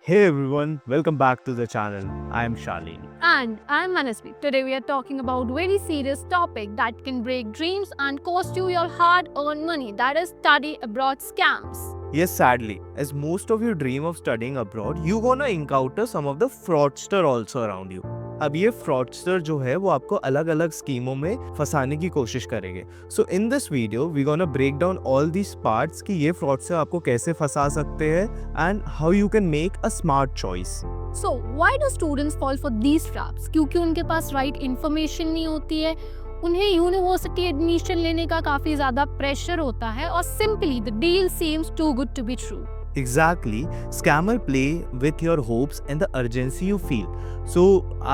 Hey everyone, welcome back to the channel. I am Shalini. And I'm Manasvi. Today we are talking about very serious topic that can break dreams and cost you your hard-earned money. That is study abroad scams. Yes, sadly, as most of you dream of studying abroad, you gonna encounter some of the fraudster also around you. अब ये fraudster जो है वो आपको अलग अलग स्कीमों में फंसाने की कोशिश करेंगे. So in this video, we gonna break down all these parts कि ये fraudster आपको कैसे फंसा सकते हैं and how you can make a smart choice. So why do students fall for these traps? क्योंकि उनके पास right information नहीं होती है, उन्हें यूनिवर्सिटी एडमिशन लेने का काफी ज्यादा प्रेशर होता है और simply the deal seems too good to be true. Exactly, scammer play with your hopes and the urgency you feel. So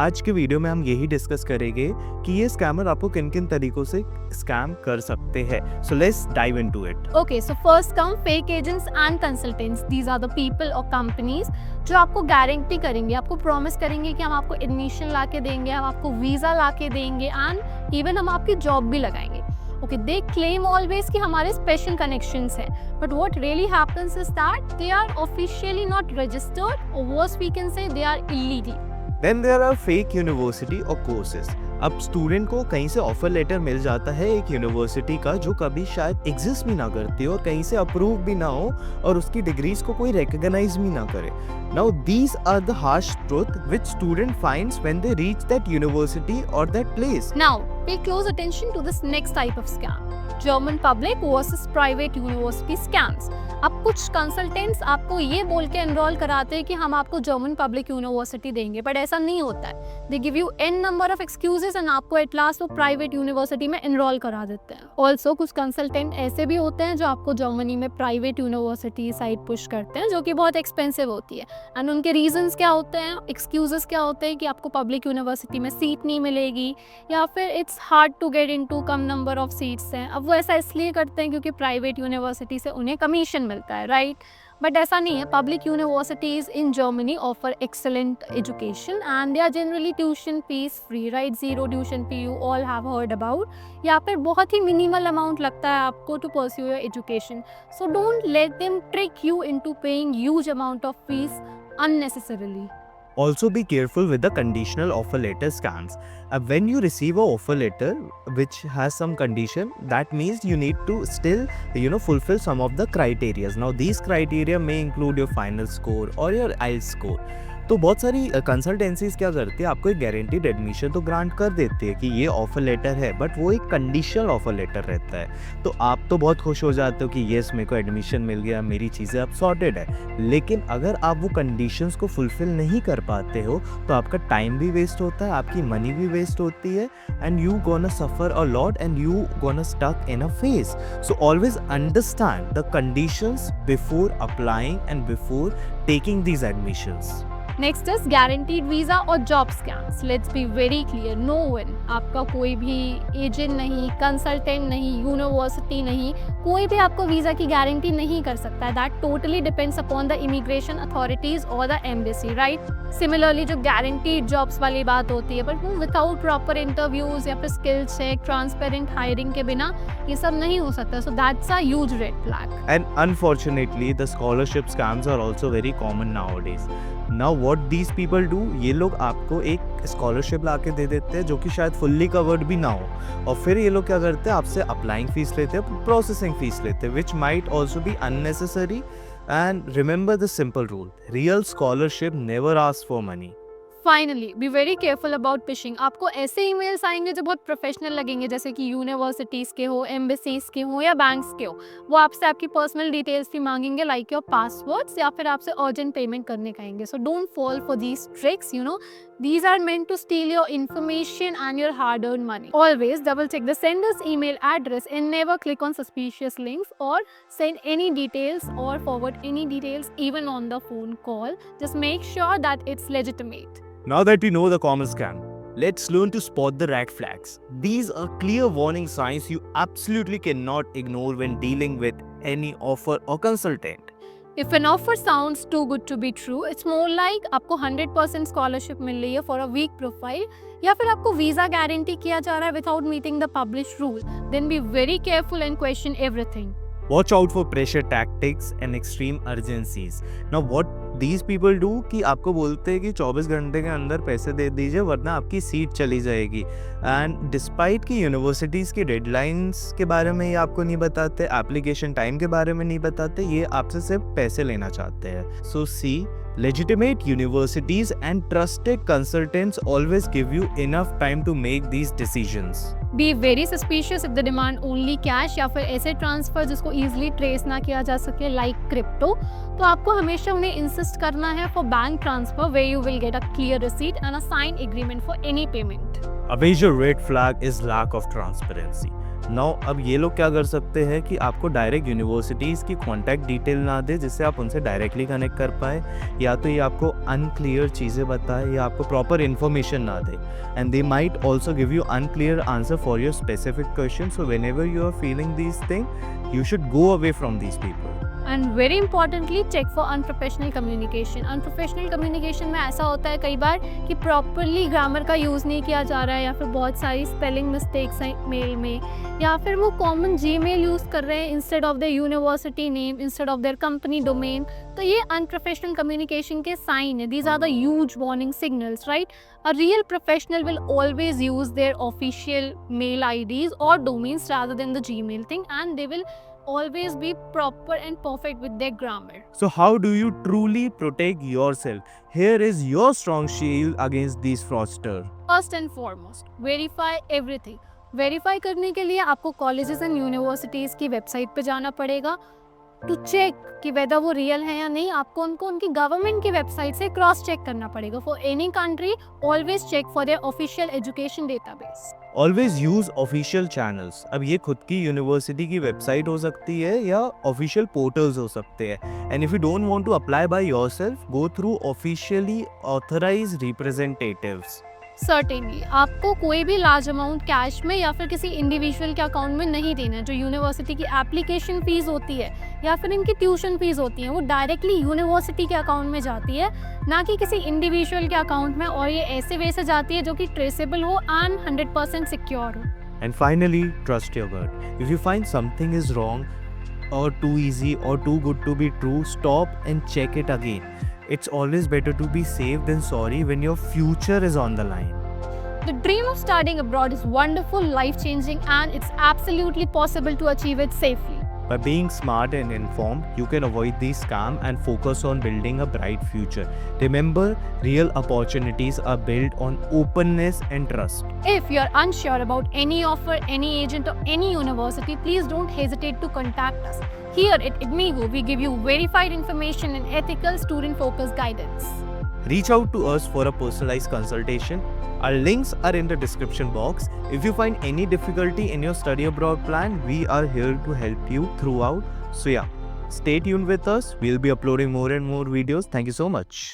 आज के वीडियो में हम यही डिस्कस करेंगे कि ये स्कैमर आपको किन किन तरीकों से स्कैम कर सकते हैं. So let's dive into it. Okay, so first come fake agents and consultants. These are the people or companies जो आपको गारंटी करेंगे, आपको प्रॉमिस करेंगे कि हम आपको एडमिशन ला के देंगे, हम आपको वीजा ला के देंगे एंड इवन हम आपकी जॉब भी लगाएंगे. Okay, they claim always कि हमारे special connections हैं, but what really happens is that they are officially not registered, or worse we can say they are illegal. Then there are fake university or courses. अब student को कहीं से offer letter मिल जाता है एक university का जो कभी शायद एग्जिस्ट भी ना करती हो और कहीं से अप्रूव भी ना हो और उसकी डिग्रीज को कोई रिकॉग्नाइज भी ना करे. Now these are the harsh truth which student finds when they reach that university और that place. Now, pay close attention to this next type of scam. German public versus private university scams. अब कुछ consultants आपको ये बोल के enrol कराते हैं कि हम आपको जर्मन पब्लिक यूनिवर्सिटी देंगे, बट ऐसा नहीं होता है. They give you a number of excuses and आपको एट लास्ट वो प्राइवेट यूनिवर्सिटी में एनरोल करा देते हैं. ऑल्सो कुछ कंसल्टेंट ऐसे भी होते हैं जो आपको जर्मनी में प्राइवेट यूनिवर्सिटी साइड पुश करते हैं जो कि बहुत एक्सपेंसिव होती है. एंड उनके रीजंस क्या होते हैं, एक्सक्यूजेस क्या होते हैं कि आपको पब्लिक यूनिवर्सिटी में सीट नहीं मिलेगी या फिर it's hard to get into कम नंबर ऑफ सीट्स हैं. अब वो ऐसा इसलिए करते हैं क्योंकि प्राइवेट यूनिवर्सिटी से उन्हें कमीशन मिलता है, राइट? बट ऐसा नहीं है. Public universities in Germany offer excellent education and they are generally tuition fees free, right? Zero tuition fee you all have heard about, या फिर बहुत ही मिनिमल अमाउंट लगता है आपको to pursue your education. So don't let them trick you into paying huge amount of fees unnecessarily. Also be careful with the conditional offer letter scams. When you receive a offer letter which has some condition, that means you need to still fulfill some of the criteria. Now these criteria may include your final score or your IELTS score. तो बहुत सारी consultancies क्या करती है, आपको एक guaranteed admission तो grant कर देती है कि ये ऑफर लेटर है, बट वो एक कंडीशनल ऑफर लेटर रहता है. तो आप तो बहुत खुश हो जाते हो कि येस मेरे को एडमिशन मिल गया, मेरी चीज़ें अब सॉर्टेड है. लेकिन अगर आप वो कंडीशंस को फुलफिल नहीं कर पाते हो तो आपका टाइम भी वेस्ट होता है, आपकी मनी भी वेस्ट होती है and you gonna suffer a lot and you gonna stuck in a phase. So always understand the conditions before applying and before taking these admissions. Next is guaranteed visa और job scams. Let's be very clear, no one, आपका कोई भी agent नहीं, consultant नहीं, university नहीं, कोई भी आपको वीजा की गारंटी नहीं कर सकता है. That totally depends upon the immigration authorities और द एम्बेसी, राइट? सिमिलरली जो गारंटीड जॉब्स वाली बात होती है, बट वो विदाउट प्रॉपर इंटरव्यूज या फिर स्किल चेक, ट्रांसपेरेंट हायरिंग के बिना ये सब नहीं हो सकता. So that's a huge red flag. And unfortunately, the scholarship scams are also very common nowadays. Now what these people do, ये लोग आपको एक स्कॉलरशिप ला के दे देते हैं जो कि शायद फुल्ली कवर्ड भी ना हो, और फिर ये लोग क्या करते हैं, आपसे अप्लाइंग फीस लेते हैं, प्रोसेसिंग फीस लेते हैं, which might also be unnecessary. And remember the simple rule, real scholarship never ask for money. Finally B very careful about fishing. आपको ऐसे ईमेल्स आएंगे जो बहुत प्रोफेशनल लगेंगे, जैसे कि यूनिवर्सिटीज़ के हो, एम्बेसीज के हो या बैंक्स के हो. वो आपसे आपकी पर्सनल डिटेल्स भी मांगेंगे, लाइक योर पासवर्ड्स, या फिर आपसे अर्जेंट पेमेंट करने कहेंगे. So don't fall for these tricks. These are meant to steal your information and your hard-earned money. Always double check the sender's email address and never click on suspicious links or send any details or forward any details even on the phone call. Just make sure that it's legitimate. Now that we know the common scam, let's learn to spot the red flags. These are clear warning signs you absolutely cannot ignore when dealing with any offer or consultant. If an offer sounds too good to be true, it's more like आपको 100% scholarship मिल रही है for a week profile, या फिर आपको visa guarantee किया जा रहा है without meeting the published rule. Then be very careful and question everything. Watch out for pressure tactics and extreme urgencies. Now, what these people do कि आपको बोलते हैं कि 24 घंटे के अंदर पैसे दे दीजिए वरना आपकी सीट चली जाएगी। एंड डिस्पाइट कि यूनिवर्सिटीज़ की डेडलाइंस के बारे में ये आपको नहीं बताते, एप्लीकेशन टाइम के बारे में नहीं बताते, ये आपसे सिर्फ पैसे लेना चाहते हैं। सो सी, legitimate universities and trusted consultants always give you enough time to make these decisions. Be very suspicious if they demand only cash या फिर ऐसे ट्रांसफर जिसको easily ट्रेस ना किया जा सके like crypto, तो आपको हमेशा उन्हें इंसिस्ट करना है for bank transfer where you will get a clear receipt and a signed agreement for any payment. A major red flag is lack of transparency. Now अब ये लोग क्या कर सकते हैं कि आपको डायरेक्ट यूनिवर्सिटीज़ की कॉन्टैक्ट डिटेल ना दे जिससे आप उनसे डायरेक्टली कनेक्ट कर पाए, या तो ये आपको अनक्लियर चीज़ें बताए या आपको प्रॉपर इन्फॉर्मेशन ना दे। And they might also give you unclear answer for your specific question. So whenever you are feeling this thing you should go away from these people. And very importantly check for unprofessional communication. Unprofessional communication में ऐसा होता है कई बार कि properly grammar का use नहीं किया जा रहा है या फिर बहुत सारी स्पेलिंग मिस्टेक्स हैं मेल में, या फिर वो कॉमन जीमेल यूज़ कर रहे हैं instead of their university name, instead of their company domain. तो ये अनप्रोफेशनल कम्युनिकेशन के साइन है। These are the huge warning signals, right? A real professional will always use their official mail IDs or domains rather than the Gmail thing, and they will always be proper and perfect with their grammar. So how do you truly protect yourself? Here is your strong shield against these fraudsters. First and foremost, verify everything. Verify करने के लिए आपको colleges and universities की website पे जाना पड़ेगा to check कि weather वो रियल है या नहीं। आपको उनको उनकी गवर्नमेंट की वेबसाइट से क्रॉस चेक करना पड़ेगा। For any country always check for their official education database. Always use official channels. अब ये खुद की यूनिवर्सिटी की वेबसाइट हो सकती है या ऑफिशियल पोर्टल्स हो सकते हैं। And if you don't want to apply by yourself, go through officially authorized representatives. Certainly आपको कोई भी लार्ज अमाउंट कैश में या फिर किसी इंडिविजुअल के अकाउंट में नहीं देना है। जो यूनिवर्सिटी की एप्लीकेशन फ़ीस होती है या फिर इनकी ट्यूशन फ़ीस होती है वो डायरेक्टली यूनिवर्सिटी के अकाउंट में जाती है, ना कि किसी इंडिविजुअल के अकाउंट में, और ये ऐसे वे से जाती है जो कि ट्रेसेबल हो एंड 100% सिक्योर हो। And finally, trust your gut. If you find something is wrong or too easy or too good to be true, stop and check it again. It's always better to be safe than sorry when your future is on the line. The dream of studying abroad is wonderful, life-changing, and it's absolutely possible to achieve it safely. By being smart and informed, you can avoid these scams and focus on building a bright future. Remember, real opportunities are built on openness and trust. If you're unsure about any offer, any agent, or any university, please don't hesitate to contact us. Here at Idmigo, we give you verified information and ethical student-focused guidance. Reach out to us for a personalized consultation. Our links are in the description box. If you find any difficulty in your study abroad plan, we are here to help you throughout. So yeah, stay tuned with us. We'll be uploading more and more videos. Thank you so much.